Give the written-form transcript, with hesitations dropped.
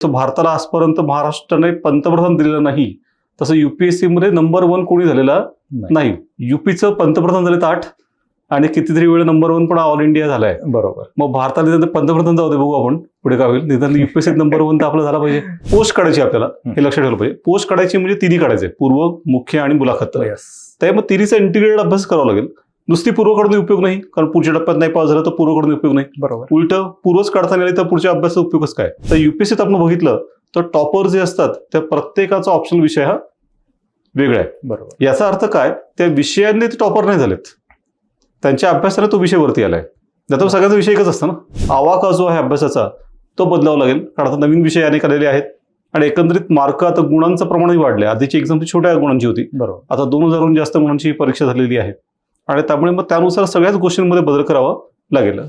भारताला आजपर्यंत महाराष्ट्राने पंतप्रधान दिलेलं नाही, तसं युपीएससी मध्ये नंबर 1 कोणी झालेला नाही. युपीचं पंतप्रधान झाले 8 आणि कितीतरी वेळ नंबर 1 पण ऑल इंडिया झालाय. बरोबर. मग भारताला निदान पंतप्रधान जाऊ दे, बघू आपण पुढे काय होईल. निदान युपीएससी नंबर 1 तर आपला झाला पाहिजे. पोस्ट काढायची आपल्याला, हे लक्षात ठेवलं पाहिजे. पोस्ट काढायची म्हणजे तिन्ही काढायचे, पूर्व, मुख्य आणि मुलाखत. त्या मग तिन्हीचा इंटिग्रेटेड अभ्यास करावा लागेल. नुसती पूर्वकडून उपयोग नाही, कारण पुढच्या टप्प्यात नाही पास झालं तर पूर्वकडून उपयोग नाही. बरोबर. उलट पूर्वच काढता नाही तर पुढच्या अभ्यासाचा उपयोगच काय. तर युपीएससीत आपण बघितलं तर टॉपर जे असतात त्या प्रत्येकाचा ऑप्शनल विषय हा वेगळा आहे. बरोबर. याचा अर्थ काय, त्या विषयांनी ते टॉपर नाही झालेत, त्यांच्या अभ्यासाने तो विषय वरती आलाय. आता सगळ्यांचा विषय एकच असतं ना. आवाका जो आहे अभ्यासाचा तो बदलावा लागेल, कारण आता नवीन विषय अनेक आलेले आहेत आणि एकंदरीत मार्क आता गुणांचं प्रमाणही वाढलंय. आधीची एक्झाम छोट्या गुणांची होती, बरोबर. आता 2000हून जास्त गुणांची परीक्षा झालेली आहे आणि त्यामुळे मग त्यानुसार सगळ्याच गोष्टींमध्ये बदल करावा लागेल.